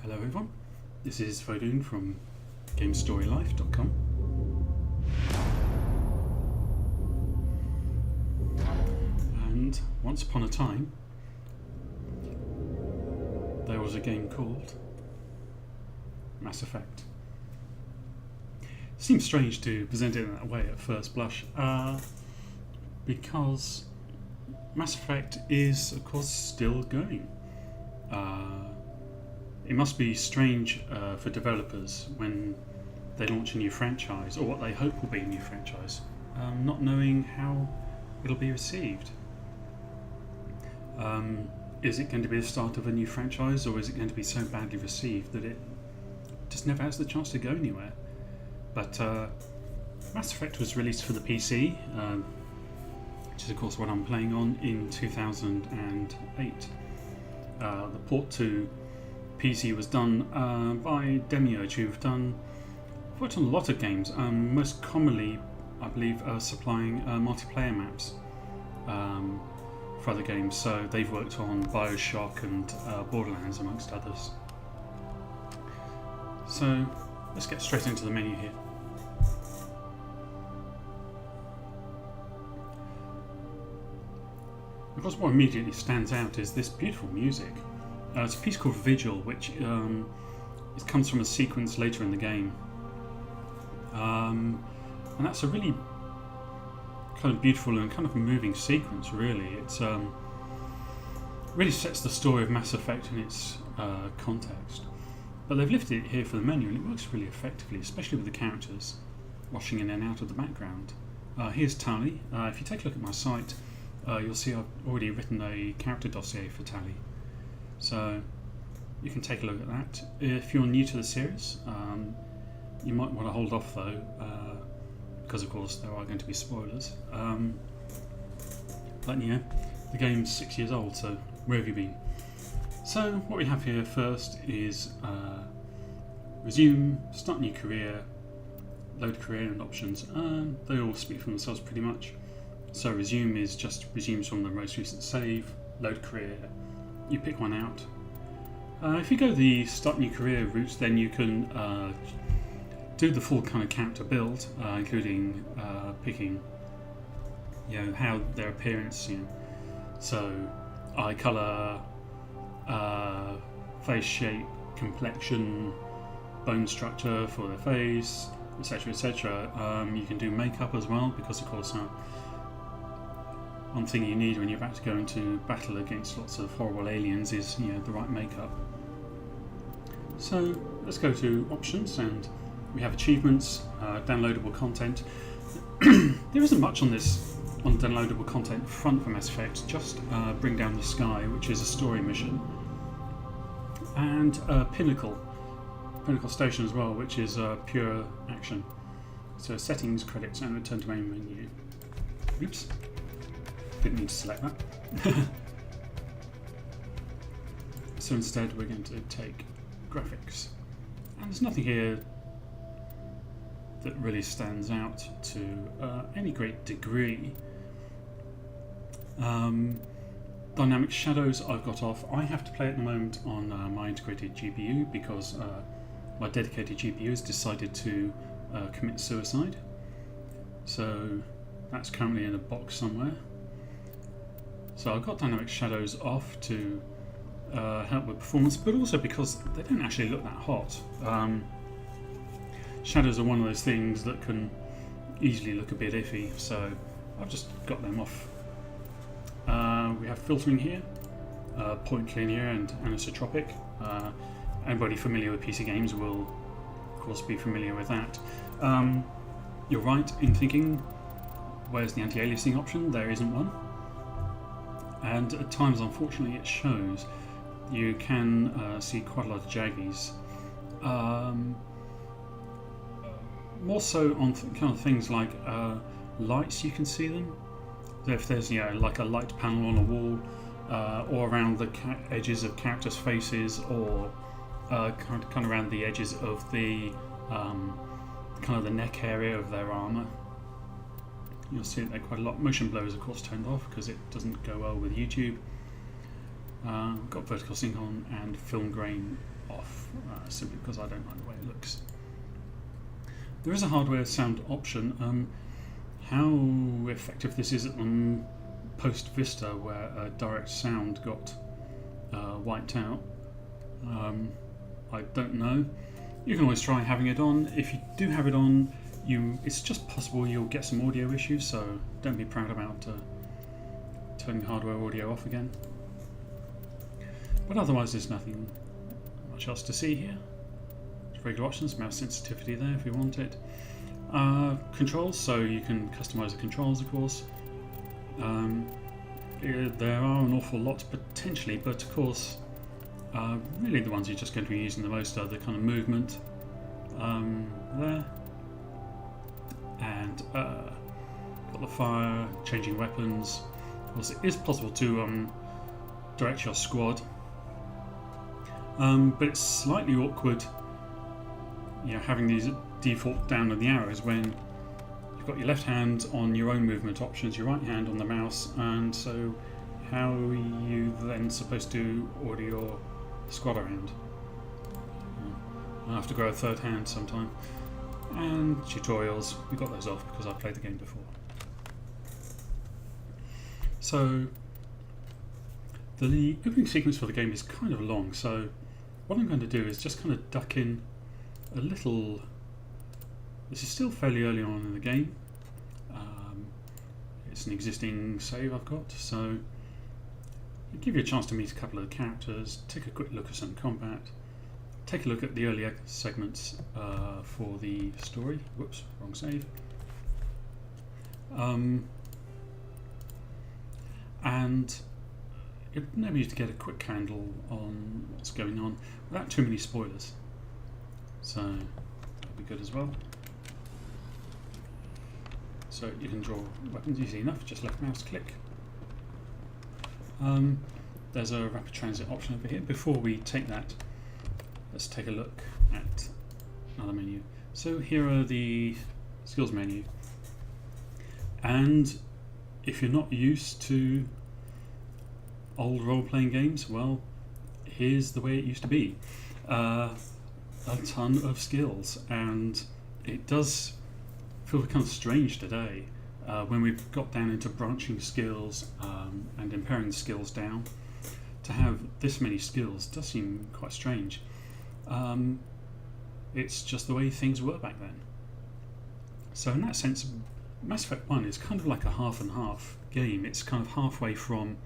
Hello everyone, this is Vodun from GameStoryLife.com. And once upon a time, there was a game called Mass Effect. Seems strange to present it in that way at first blush, because Mass Effect is, of course, still going. It must be strange for developers when they launch a new franchise, or what they hope will be a new franchise, not knowing how it'll be received. Is it going to be the start of a new franchise, or is it going to be so badly received that it just never has the chance to go anywhere? But Mass Effect was released for the PC, which is of course what I'm playing on, in 2008. The port to PC was done by Demiurge, who've worked on a lot of games, most commonly I believe supplying multiplayer maps for other games. So they've worked on Bioshock and Borderlands amongst others. So let's get straight into the menu here. Of course, what immediately stands out is this beautiful music. It's a piece called Vigil, which it comes from a sequence later in the game, and that's a really kind of beautiful and kind of moving sequence. Really, it's really sets the story of Mass Effect in its context. But they've lifted it here for the menu, and it works really effectively, especially with the characters washing in and out of the background. Here's Tali. If you take a look at my site, you'll see I've already written a character dossier for Tali. So you can take a look at that. If you're new to the series, you might want to hold off though, because of course there are going to be spoilers. But yeah, the game's 6 years old, so where have you been? So what we have here first is resume, start new career, load career and options. They all speak for themselves pretty much. So resume is just resumes from the most recent save. Load career, you pick one out. If you go the start new career route, then you can do the full kind of character build, including picking, how their appearance, so eye color, face shape, complexion, bone structure for their face, etc., etc. You can do makeup as well, because of course one thing you need when you're about to go into battle against lots of horrible aliens is the right makeup. So let's go to options, and we have achievements, downloadable content. There isn't much on downloadable content front for Mass Effect, just Bring Down the Sky, which is a story mission, and Pinnacle Station as well, which is pure action. So settings, credits, and return to main menu. Oops. Didn't need to select that. So instead we're going to take graphics, and there's nothing here that really stands out to any great degree. Dynamic shadows I've got off. I have to play at the moment on my integrated GPU, because my dedicated GPU has decided to commit suicide. So that's currently in a box somewhere. So I've got dynamic shadows off to help with performance, but also because they don't actually look that hot. Shadows are one of those things that can easily look a bit iffy, so I've just got them off. We have filtering here, point linear and anisotropic. Anybody familiar with PC games will of course be familiar with that. You're right in thinking, where's the anti-aliasing option? There isn't one. And at times, unfortunately, it shows. You can see quite a lot of jaggies. More so on kind of things like lights, you can see them. So if there's like a light panel on a wall, or around the edges of characters' faces, or kind of around the edges of the kind of the neck area of their armour. You'll see it there quite a lot. Motion blur is of course turned off because it doesn't go well with YouTube. Got vertical sync on and film grain off, simply because I don't like the way it looks. There is a hardware sound option. How effective this is on post Vista, where direct sound got wiped out, I don't know. You can always try having it on. If you do have it on, it's just possible you'll get some audio issues, so don't be proud about turning hardware audio off again. But otherwise there's nothing much else to see here. Regular options, mouse sensitivity there if you want it. Controls, so you can customise the controls, of course. There are an awful lot potentially, but of course really the ones you're just going to be using the most are the kind of movement there, and got the fire, changing weapons. Of course it is possible to direct your squad, but it's slightly awkward, having these default down on the arrows when you've got your left hand on your own movement options, your right hand on the mouse, and so how are you then supposed to order your squad around? I'll have to grow a third hand sometime. And tutorials, we got those off because I played the game before. So the opening sequence for the game is kind of long, so what I'm going to do is just kind of duck in a little. This is still fairly early on in the game. It's an existing save I've got, so it'll give you a chance to meet a couple of the characters, take a quick look at some combat, take a look at the earlier segments for the story. Whoops, wrong save. And it would enable you to get a quick handle on what's going on without too many spoilers. So that'll be good as well. So you can draw weapons easy enough, just left mouse click. There's a rapid transit option over here. Before we take that, let's take a look at another menu. So here are the skills menu, and if you're not used to old role-playing games, well, here's the way it used to be. A ton of skills, and it does feel kind of strange today when we've got down into branching skills and impairing the skills down. To have this many skills does seem quite strange. It's just the way things were back then. So in that sense, Mass Effect 1 is kind of like a half and half game. It's kind of halfway from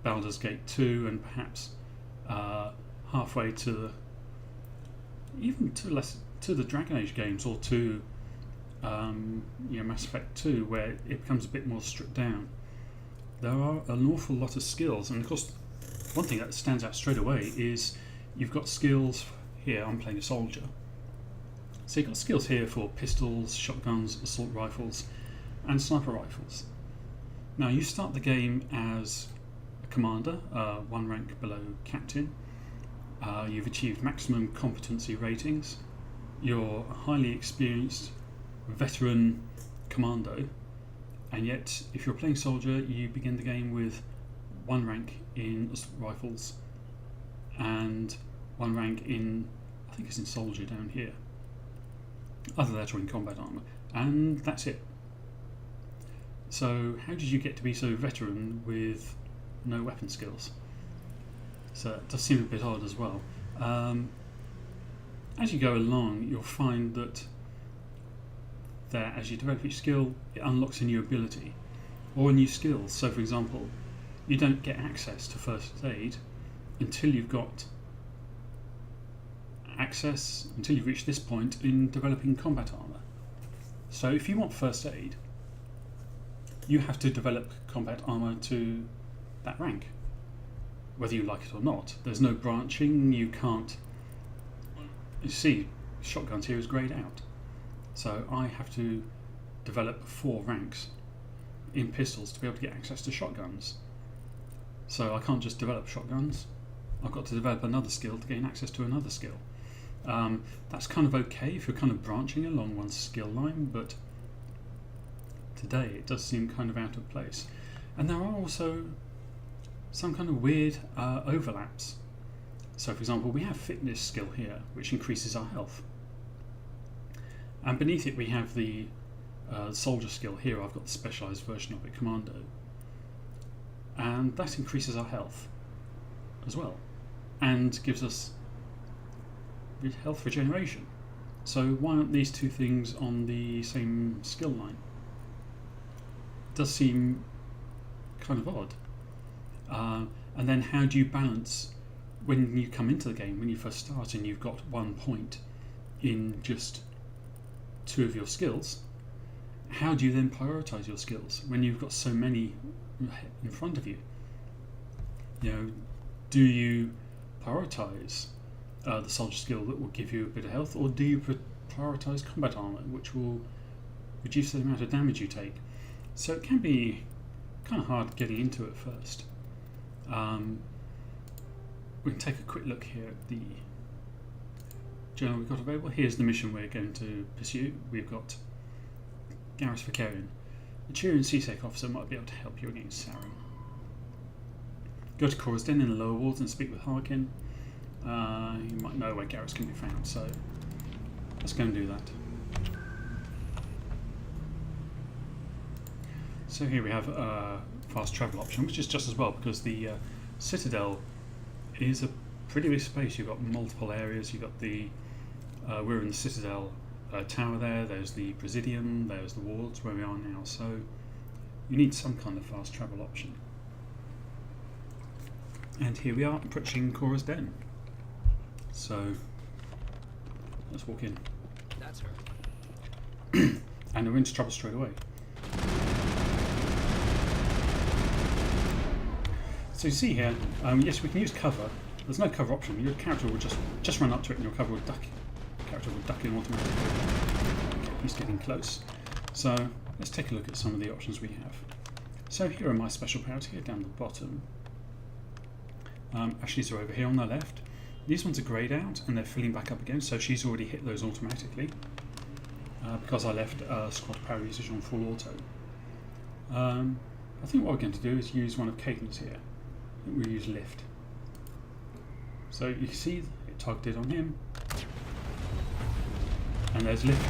Baldur's Gate 2 and perhaps halfway to the Dragon Age games, or to Mass Effect 2, where it becomes a bit more stripped down. There are an awful lot of skills, and of course one thing that stands out straight away is you've got skills here. I'm playing a soldier, so you've got skills here for pistols, shotguns, assault rifles and sniper rifles. Now you start the game as a commander, one rank below captain. You've achieved maximum competency ratings. You're a highly experienced veteran commando, and yet if you're playing soldier, you begin the game with one rank in assault rifles and one rank in, I think it's in soldier down here, either that or in combat armour, and that's it. So how did you get to be so veteran with no weapon skills? So it does seem a bit odd as well. As you go along, you'll find that as you develop each skill, it unlocks a new ability or a new skill. So for example, you don't get access to first aid until you've got access, until you've reached this point in developing combat armour. So if you want first aid, you have to develop combat armour to that rank, whether you like it or not. There's no branching. You can't. You see, shotguns here is greyed out, so I have to develop 4 ranks in pistols to be able to get access to shotguns. So I can't just develop shotguns. I've got to develop another skill to gain access to another skill. That's kind of okay if you're kind of branching along one skill line, but today it does seem kind of out of place. And there are also some kind of weird overlaps. So for example, we have fitness skill here, which increases our health. And beneath it we have the soldier skill. Here I've got the specialised version of it, Commando. And that increases our health as well. And gives us health regeneration. So why aren't these two things on the same skill line? It does seem kind of odd. And then how do you balance when you come into the game, when you first start and you've got 1 point in just 2 of your skills? How do you then prioritise your skills when you've got so many in front of you? You know, do you prioritise the soldier skill that will give you a bit of health, or do you prioritise combat armour, which will reduce the amount of damage you take? So it can be kind of hard getting into it first. We can take a quick look here at the journal we've got available. Here's the mission we're going to pursue. We've got Garrus Vakarian. A Cheerian CSEC officer might be able to help you against Sarin. Go to Cora's Den in the lower wards and speak with Harkin. You might know where Garrus can be found, so let's go and do that. So here we have a fast travel option, which is just as well, because the Citadel is a pretty big space. You've got multiple areas. You've got the we're in the Citadel tower there. There's the Presidium. There's the wards where we are now. So you need some kind of fast travel option. And here we are approaching Cora's Den. So let's walk in. That's her. And we're into trouble straight away. So you see here, yes, we can use cover. There's no cover option. Your character will just run up to it, and your cover will duck. The character will duck in automatically. Okay, he's getting close. So let's take a look at some of the options we have. So here are my special powers here down the bottom. Ashley's are over here on the left. These ones are greyed out and they're filling back up again, so she's already hit those automatically because I left squad power usage on full auto. I think what we're going to do is use one of Caden's here. I think we'll use lift. So you can see it targeted on him, and there's lift.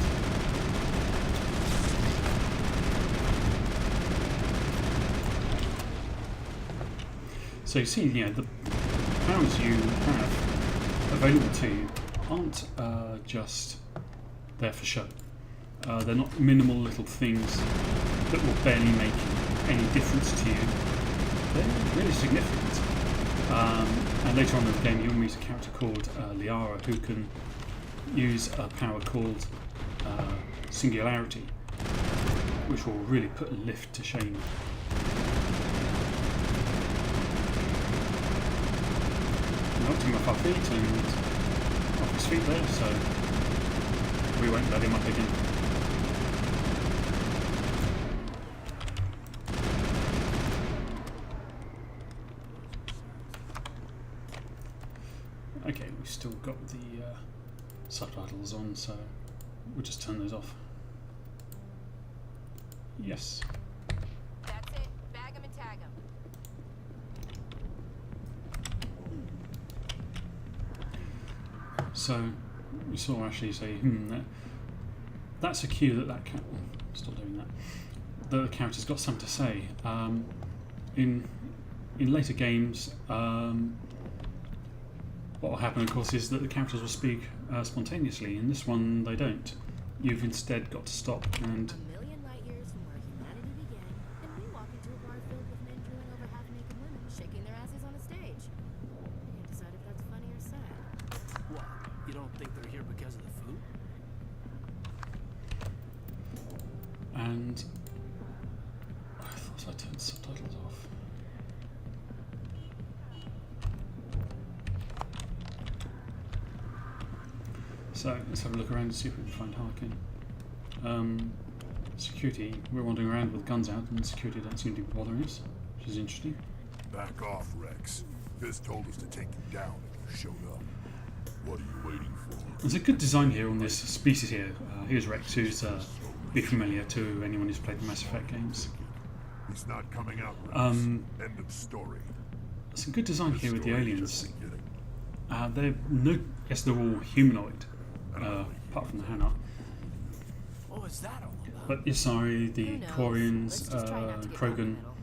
So you see, you know, the powers you have available to you aren't just there for show. They're not minimal little things that will barely make any difference to you. They're really significant. And later on in the game you'll meet a character called Liara, who can use a power called Singularity, which will really put lift to shame. Knocked him off our feet and off his feet there, so we won't let him up again. Okay, we've still got the subtitles on, so we'll just turn those off. Yes. That's it. Bag 'em and tag 'em. So we saw Ashley say, that's a cue that still doing that. The character's got something to say. In later games, what will happen, of course, is that the characters will speak spontaneously. In this one, they don't. You've instead got to stop and. A million light years from where humanity began, and we walk into a bar filled with men drooling over half-naked women, shaking their asses on a stage. You can't decide if that's funny or sad. What? You don't think they're here because of the food? And I thought I turned subtitles off. So let's have a look around and see if we can find Harkin. Security, we're wandering around with guns out and security don't seem to be bothering us, which is interesting. Back off, Rex. Fizz told us to take you down if you showed up. What are you waiting for? There's a good design here on this species here. Here's Rex, who's be familiar to anyone who's played the Mass Effect games. He's not coming out, Rex. End of story. There's some good design here with the aliens. Yes, they're all humanoid, apart from the Hannah. What was that all about? But Isari, the Who knows? Quarians, Let's just try not to get caught in the Krogan, middle.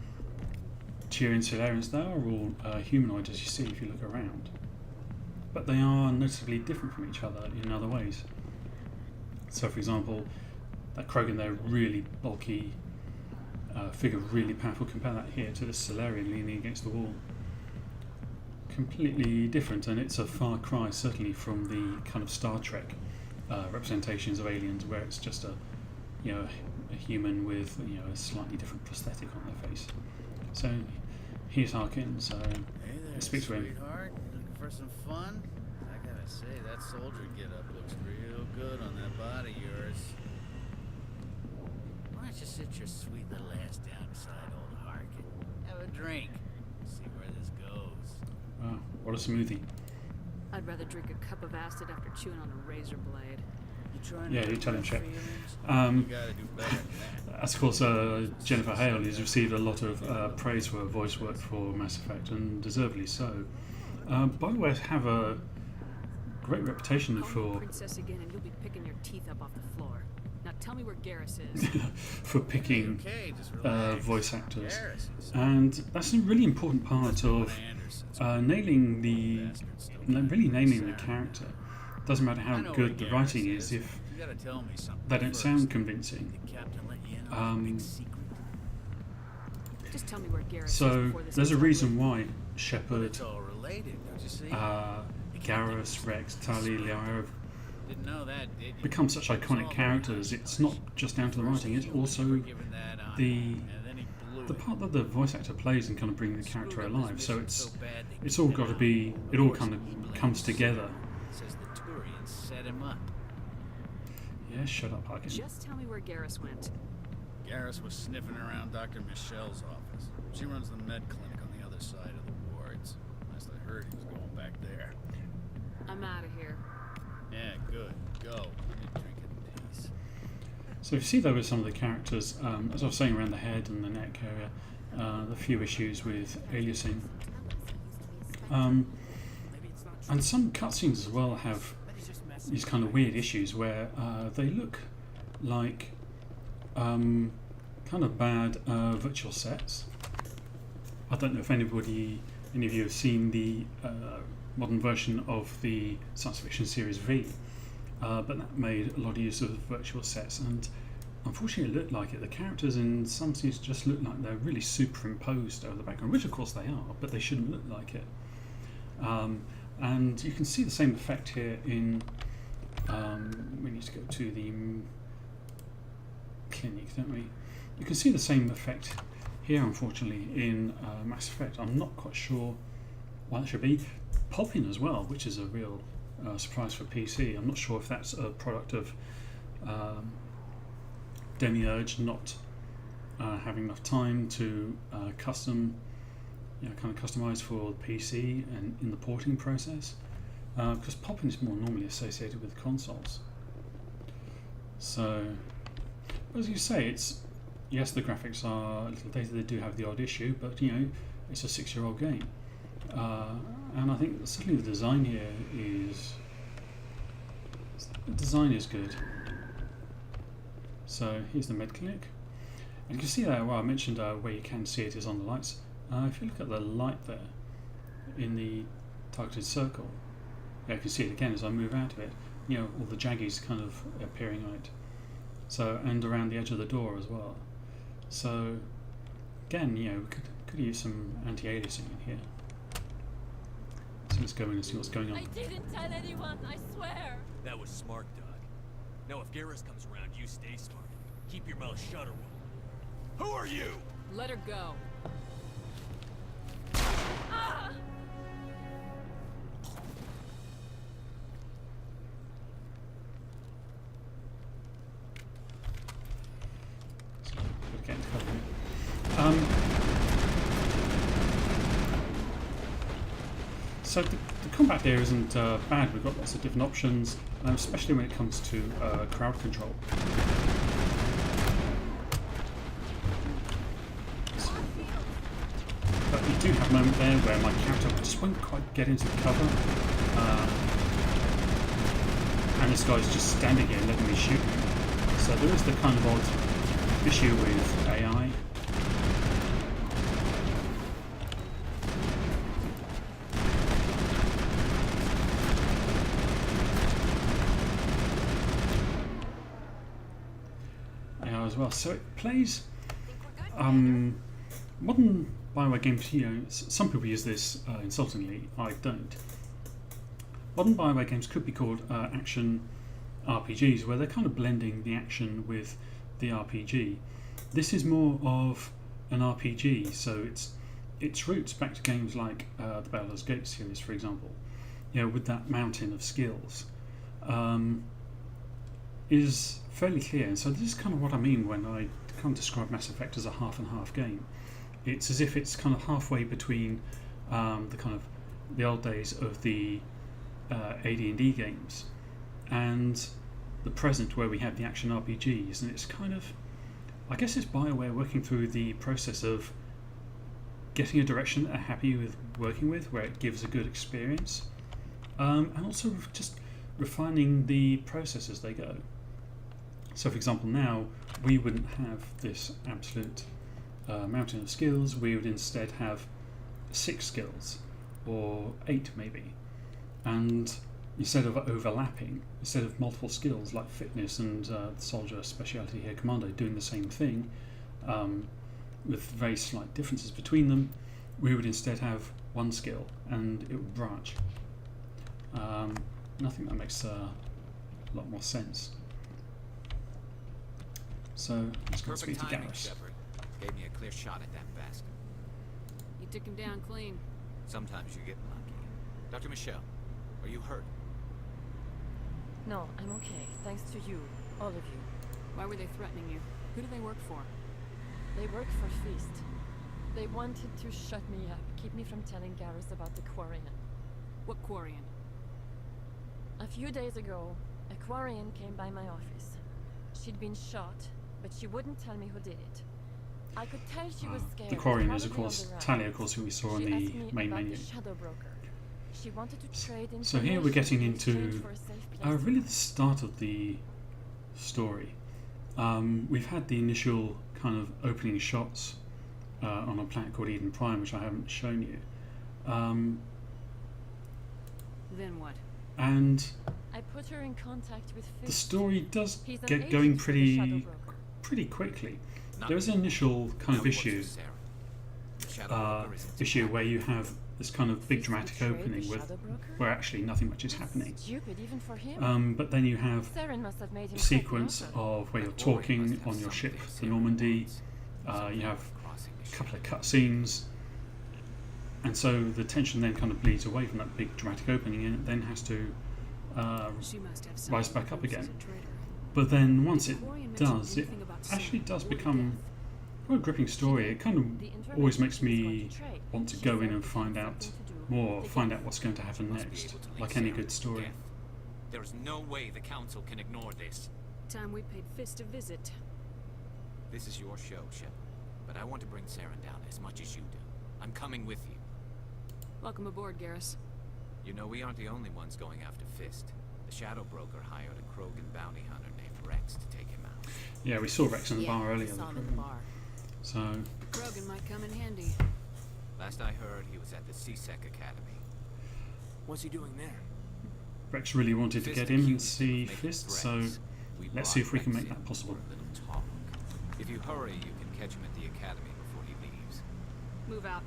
Tyrian, Solarians, they are all humanoid, as you see if you look around. But they are noticeably different from each other in other ways. So, for example, that Krogan there, really bulky figure, really powerful. Compare that here to this Solarian leaning against the wall. Completely different, and it's a far cry, certainly, from the kind of Star Trek representations of aliens, where it's just a human with a slightly different prosthetic on their face. So here's Harkin. So Hey there, speak to him. sweetheart. Looking for some fun? I gotta say, that soldier getup looks real good on that body of yours. Why don't you sit your sweet little ass down beside old Harkin? Have a drink. See where this goes. Wow, what a smoothie! I'd rather drink a cup of acid after chewing on a razor blade. You trying Yeah, to you hurt tell him, my Chef. feelings? Um, You gotta do better than that. As of course, Jennifer Hale has received a lot of praise for her voice work for Mass Effect, and deservedly so. Bioware have a great reputation Call me for princess again and you'll be picking your teeth up off the floor. Now tell me where Garrus is. for picking Okay, just relax. voice actors, Garrison's and that's a really important part of Anderson's nailing the bastard. character. Doesn't matter how I know good the where writing Garrus is if you gotta tell me something they don't first. sound convincing. Did Captain let you in on the big secret? Just tell me where Garrus is So before this there's a gets reason ugly. why But Shepard, it's all related, don't you see? Garrus, Rex, Tali, Liara have Didn't know that, did you? become such It was iconic all characters. very It's not just down to the writing; it's also given that honor, the and then he blew the it. part that the voice actor plays and kind of bring the character Screwed up his alive. So mission it's so bad they it's kicked all him got to out. be it all kind of He blames comes together. Says the Turians set him up. Yeah, shut up, Harkin. Just tell me where Garrus went. Garrus was sniffing around Dr. Michelle's office. She runs the med clinic on the other side of the wards. Last I heard, he was going back there. I'm out of here. Yeah, good. Go. Let me drink in peace. So if you see though with some of the characters, as I was saying around the head and the neck area, the few issues with aliasing, Tell Maybe it's not true. and some cutscenes as well have Maybe he's just messing these kind of weird issues where they look like kind of bad virtual sets. I don't know if any of you have seen the modern version of the science fiction series V, but that made a lot of use of virtual sets, and unfortunately it looked like it. The characters in some scenes just look like they're really superimposed over the background, which of course they are, but they shouldn't look like it. And you can see the same effect here in we need to go to the clinic, don't we? You can see the same effect here, unfortunately, in Mass Effect. I'm not quite sure why that should be. Popping as well, which is a real surprise for PC. I'm not sure if that's a product of Demiurge not having enough time to kind of customize for PC and in the porting process, because popping is more normally associated with consoles. So, as you say, yes, the graphics are a little dated. They do have the odd issue, but it's a 6-year-old game, and I think certainly the design here is good. So here's the med clinic, and you can see there. Well, I mentioned where you can see it is on the lights. If you look at the light there in the targeted circle, you can see it again as I move out of it. All the jaggies kind of appearing on it. So, and around the edge of the door as well. So, again, we could use some anti-aliasing in here. So let's go in and see what's going on. I didn't tell anyone, I swear. That was smart, Doc. Now, if Garrus comes around, you stay smart. Keep your mouth shut or we'll... Who are you? Let her go. Ah! Get into cover here. So the combat here isn't bad. We've got lots of different options, especially when it comes to crowd control. But do have a moment there where my character just won't quite get into the cover, and this guy's just standing here letting me shoot him. So there is the kind of odd issue with AI. As well, so it plays modern Bioware games. You know, some people use this insultingly. I don't. Modern Bioware games could be called action RPGs, where they're kind of blending the action with the RPG. This is more of an RPG, so its roots back to games like the Baldur's Gate series, for example. You know, with that mountain of skills, is fairly clear. And so this is kind of what I mean when I kind of describe Mass Effect as a half and half game. It's as if it's kind of halfway between the old days of the AD&D games and the present where we have the action RPGs, and it's kind of, I guess it's Bioware working through the process of getting a direction that they're happy with working with, where it gives a good experience, and also just refining the process as they go. So for example, now we wouldn't have this absolute mountain of skills. We would instead have 6 skills, or 8 maybe, and instead of overlapping, instead of multiple skills like fitness and the soldier speciality here, commando, doing the same thing with very slight differences between them, we would instead have 1 skill and it would branch. And I think that makes a lot more sense. So let's go speak to timing, Garrus. Shepard. Gave me a clear shot at that bastard. You took him down clean. Sometimes you get lucky. Dr. Michelle, are you hurt? No, I'm okay. Thanks to you. All of you. Why were they threatening you? Who do they work for? They work for Feast. They wanted to shut me up, keep me from telling Garrus about the Quarian. What Quarian? A few days ago, a Quarian came by my office. She'd been shot, but she wouldn't tell me who did it. I could tell she was scared. The Quarian is, of probably course, on the run. Talia, of course, who we saw in She asked the me main about menu. the Shadow Broker. She wanted to trade So here we're getting information in into exchange for a safe place. really the start of the story. We've had the initial kind of opening shots on a planet called Eden Prime, which I haven't shown you. Then what? And I put her in contact with the Fist. story does He's an get agent going for the Shadow pretty Broker. quickly. Not There is an initial kind of Now, what's issue with Sarah? The Shadow Broker isn't issue happy. where you have this kind of big Fist dramatic betrayed the opening with Shadow Broker? where actually nothing much is happening. Stupid even for him. But then you have Saren must have made him a quite the sequence offer. of where you're But Warwick must talking have on your ship, something the Sarah Normandy. wants. You Something have crossing the a couple of Shadow. cutscenes, and so the tension then kind of bleeds away from that big dramatic opening, and it then has to She must have rise something back to up do as again. a traitor. But then once Did it Quarian mention does, it anything about actually Sarah does or become death? quite a gripping story. It kind The of always information makes she was going me to trade. want to She go said in and it had find out something to do more, with the find death. out what's going to happen Must be next, able to link like any Sarah good to story. death. There is no way the Council can ignore this. Time we paid Fist a visit. This is your show, Shepard. But I want to bring Saren down as much as you do. I'm coming with you. Welcome aboard, Garrus. You know, we aren't the only ones going after Fist. The Shadow Broker hired a Krogan bounty hunter named Rex to take him out. Yeah, we saw Rex in the bar I earlier. saw him at the bar. So Krogan might come in handy. Last I heard, he was at the CSEC Academy. What's he doing there? Rex really wanted to Fist get him and accused him see of making Fist, so threats. We let's brought see if we can Rex make that in possible. for a little talk. If you hurry, you can catch him at the Academy before he leaves. Move out.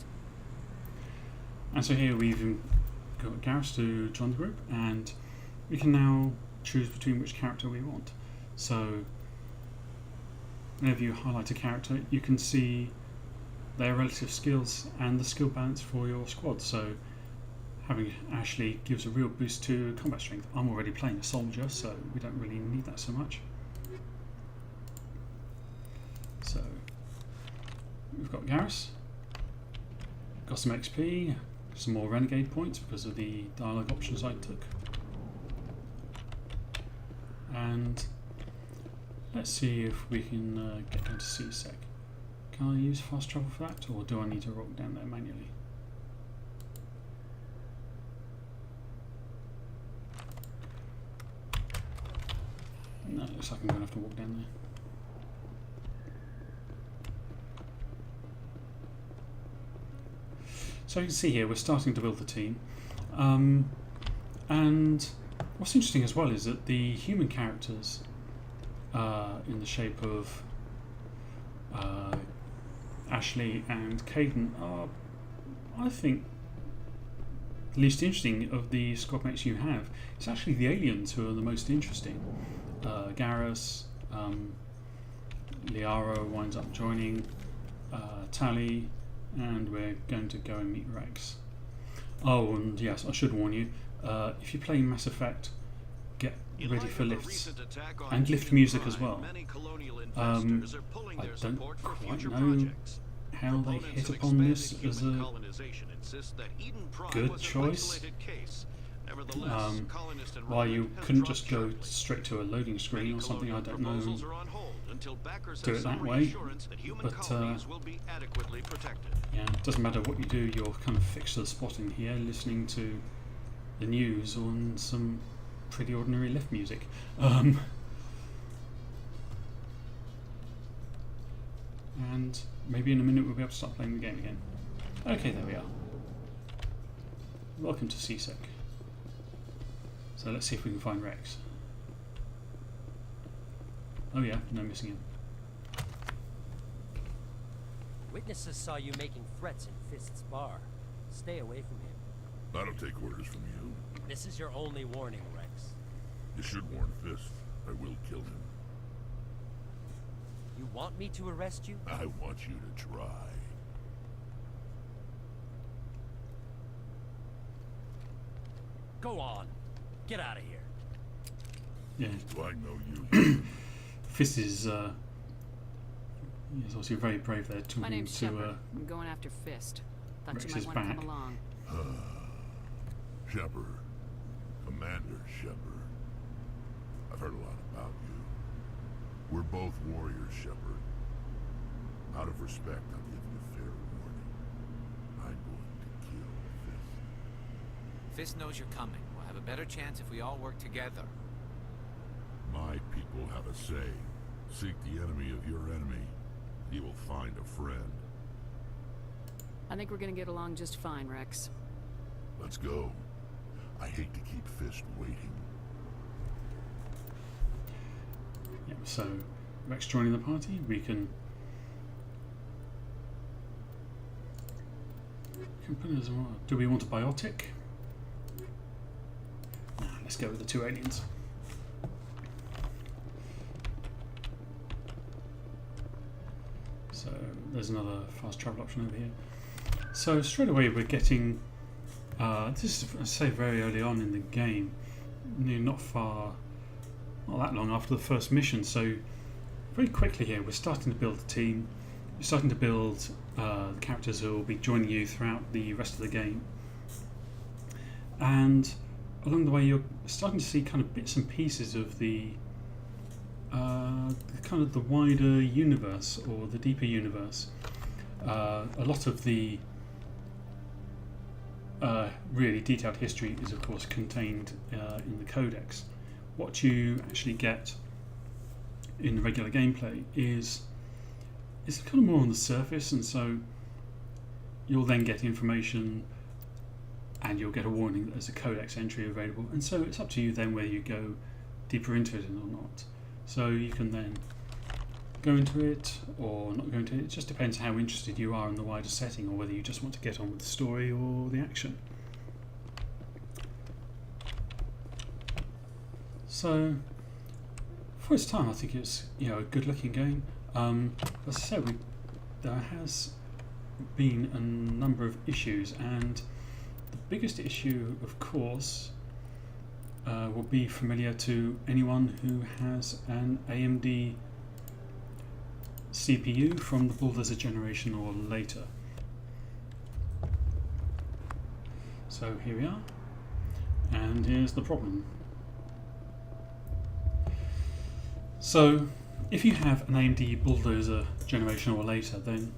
And so here we've got Garrus to join the group, and we can now choose between which character we want. So whenever you highlight a character, you can see their relative skills and the skill balance for your squad. So having Ashley gives a real boost to combat strength. I'm already playing a soldier, so we don't really need that so much. So we've got Garrus, got some XP, some more renegade points because of the dialogue options I took. And let's see if we can get down to CSEC. Can I use fast travel for that, or do I need to rock down there manually? looks like I'm going to have to walk down there. So you can see here we're starting to build the team, and what's interesting as well is that the human characters in the shape of Ashley and Caden are, I think, the least interesting of the squad mates you have. It's actually the aliens who are the most interesting. Garrus, Liara winds up joining, Tally, and we're going to go and meet Rex. Oh, and yes, I should warn you, if you play Mass Effect, get ready for lifts, and lift music as well. I don't quite know how they hit upon this as a good choice. Why you couldn't just go straight to a loading screen or something, I don't know, do it that way. But yeah, it doesn't matter what you do, you're kind of fixed to the spot in here, listening to the news on some pretty ordinary lift music. And maybe in a minute we'll be able to start playing the game again. Okay, there we are. Welcome to CSEC. So let's see if we can find Rex. Oh yeah, no missing him. Witnesses saw you making threats in Fist's bar. Stay away from him. I don't take orders from you. This is your only warning, Rex. You should warn Fist. I will kill him. You want me to arrest you? I want you to try. Go on. Get out of here. Yeah. Do I know you? Fist is he's obviously very brave there, talking My name's to Shepard. I'm going after Fist. Thought Rex you might is want to back. come along. Shepard. Commander Shepard. I've heard a lot about you. We're both warriors, Shepard. Out of respect, I'll give you a fair warning. I'm going to kill Fist. Fist knows you're coming. We'll have a better chance if we all work together. My people have a say. Seek the enemy of your enemy. You will find a friend. I think we're going to get along just fine, Rex. Let's go. I hate to keep Fist waiting. Yeah, so Rex joining the party, we can put it as well. Do we want a biotic? Nah, let's go with the two aliens. So there's another fast travel option over here. So straight away we're getting this is, I say, very early on in the game, not that long after the first mission. So very quickly here we're starting to build a team. We're starting to build the characters who will be joining you throughout the rest of the game. And along the way you're starting to see kind of bits and pieces of the kind of the wider universe, or the deeper universe. A lot of the really detailed history is of course contained in the codex. What you actually get in regular gameplay is kind of more on the surface, and so you'll then get information and you'll get a warning that there's a codex entry available, and so it's up to you then whether you go deeper into it or not. So you can then go into it or not go into it. It just depends how interested you are in the wider setting, or whether you just want to get on with the story or the action. So for its time, I think it's a good looking game. As I said, there has been a number of issues, and the biggest issue, of course, will be familiar to anyone who has an AMD CPU from the Bulldozer generation or later. So here we are, and here's the problem. So if you have an AMD Bulldozer generation or later, then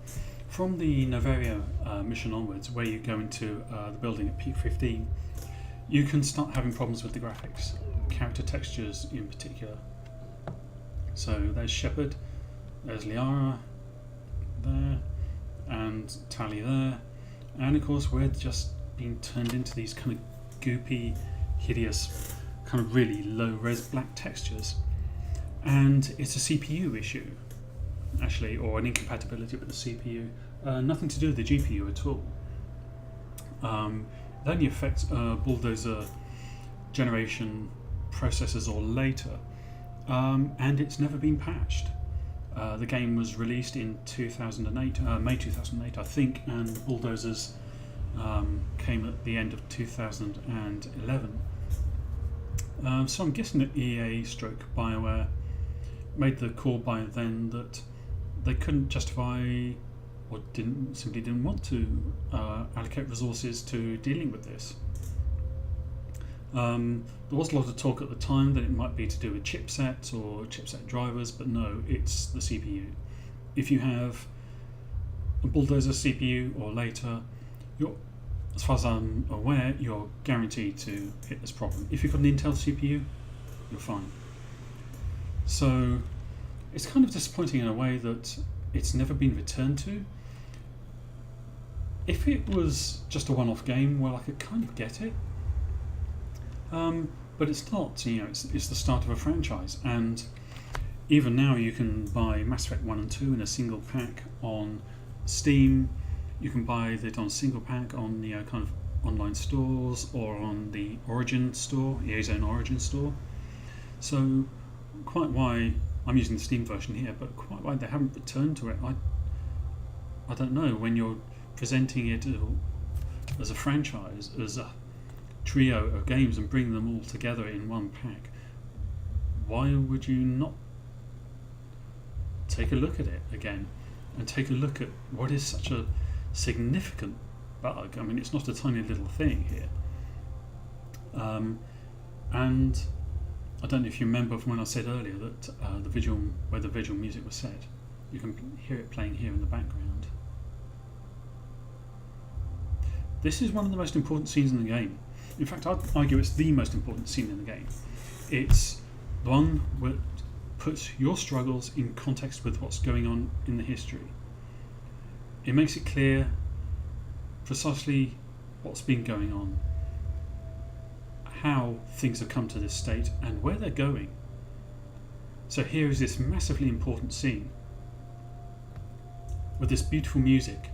from the Novaria mission onwards, where you go into the building at peak 15, you can start having problems with the graphics, character textures in particular. So there's Shepard, there's Liara there, and Tali there, and of course we're just being turned into these kind of goopy, hideous, kind of really low-res black textures. And it's a CPU issue, actually, or an incompatibility with the CPU. Nothing to do with the GPU at all. It only affects Bulldozer generation processors or later, and it's never been patched. The game was released in 2008, May 2008, I think, and Bulldozers came at the end of 2011. So I'm guessing that EA/Bioware made the call by then that they couldn't justify, or simply didn't want to allocate resources to dealing with this. There was a lot of talk at the time that it might be to do with chipsets or chipset drivers, but no, it's the CPU. If you have a Bulldozer CPU or later, as far as I'm aware, you're guaranteed to hit this problem. If you've got an Intel CPU, you're fine. So it's kind of disappointing in a way that it's never been returned to. If it was just a one-off game, well, I could kind of get it. But it's not. It's the start of a franchise, and even now you can buy Mass Effect 1 and 2 in a single pack on Steam. You can buy it on a single pack on the kind of online stores or on the Origin store, EA's own Origin store. So quite why I'm using the Steam version here, but quite why they haven't returned to it, I don't know. When you're presenting it as a franchise, as a trio of games and bring them all together in one pack, why would you not take a look at it again and take a look at what is such a significant bug? I mean, it's not a tiny little thing here. And I don't know if you remember from when I said earlier that where the visual music was set, you can hear it playing here in the background. This is one of the most important scenes in the game. In fact, I'd argue it's the most important scene in the game. It's the one where it puts your struggles in context with what's going on in the history. It makes it clear precisely what's been going on, how things have come to this state, and where they're going. So here is this massively important scene with this beautiful music,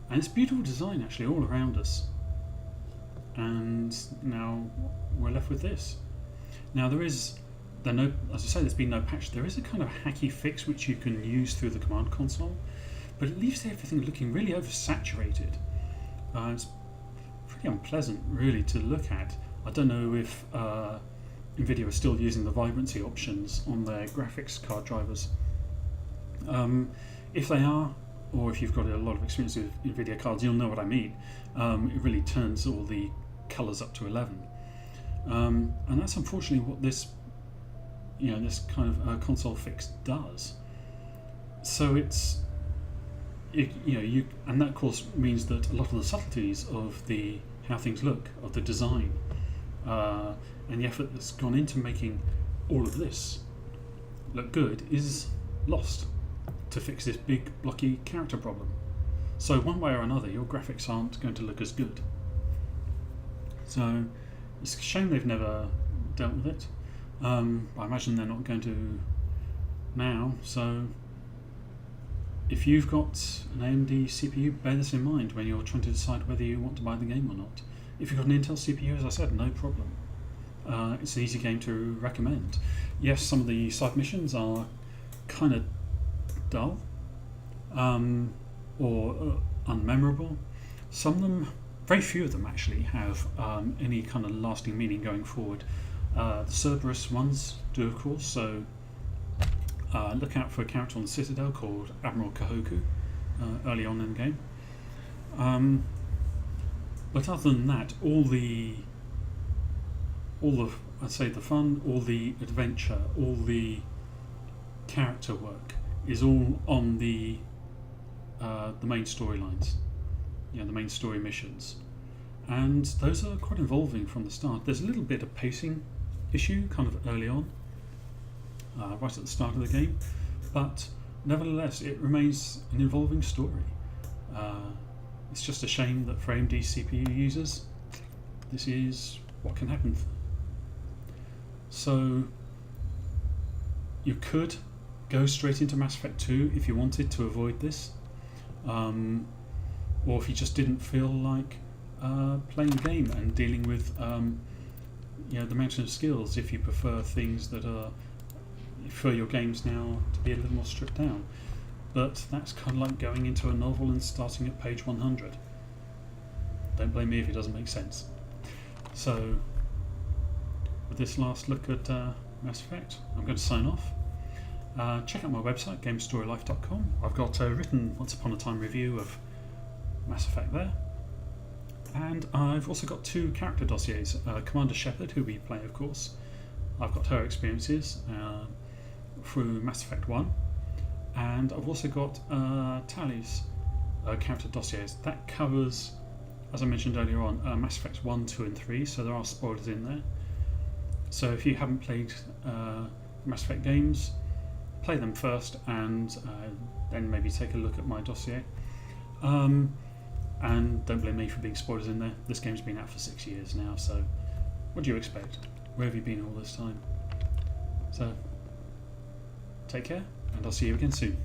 and it's beautiful design actually all around us. And now we're left with this. Now as I say, there's been no patch. There is a kind of hacky fix which you can use through the command console, but it leaves everything looking really oversaturated. It's pretty unpleasant really to look at. I don't know if Nvidia are still using the vibrancy options on their graphics card drivers. If they are, or if you've got a lot of experience with Nvidia cards, you'll know what I mean. It really turns all the colours up to 11, and that's unfortunately what this kind of console fix does. So and that of course means that a lot of the subtleties of how things look, of the design, and the effort that's gone into making all of this look good is lost to fix this big blocky character problem. So one way or another, your graphics aren't going to look as good. So it's a shame they've never dealt with it. I imagine they're not going to now. So if you've got an AMD CPU, bear this in mind when you're trying to decide whether you want to buy the game or not. If you've got an Intel CPU, as I said, no problem. It's an easy game to recommend. Yes, some of the side missions are kind of dull or unmemorable. Some of them, very few of them actually, have any kind of lasting meaning going forward. The Cerberus ones do, of course, so look out for a character on the Citadel called Admiral Kahoku early on in the game. But other than that, all the I'd say the fun, all the adventure, all the character work is all on the main storylines, the main story missions, and those are quite involving from the start. There's a little bit of pacing issue kind of early on, right at the start of the game, but nevertheless it remains an evolving story. It's just a shame that for AMD CPU users, this is what can happen. So you could go straight into Mass Effect 2 if you wanted to avoid this, or if you just didn't feel like playing the game and dealing with the mountain of skills, if you prefer things that are for your games now to be a little more stripped down. But that's kind of like going into a novel and starting at page 100. Don't blame me if it doesn't make sense. So with this last look at Mass Effect, I'm going to sign off. Check out my website, gamestorylife.com. I've got a written Once Upon a Time review of Mass Effect there. And I've also got 2 character dossiers. Commander Shepard, who we play of course. I've got her experiences through Mass Effect 1. And I've also got Tally's character dossiers. That covers, as I mentioned earlier on, Mass Effect 1, 2 and 3, so there are spoilers in there. So if you haven't played Mass Effect games, play them first and then maybe take a look at my dossier. And don't blame me for being spoilers in there. This game's been out for 6 years now, so what do you expect? Where have you been all this time? So take care, and I'll see you again soon.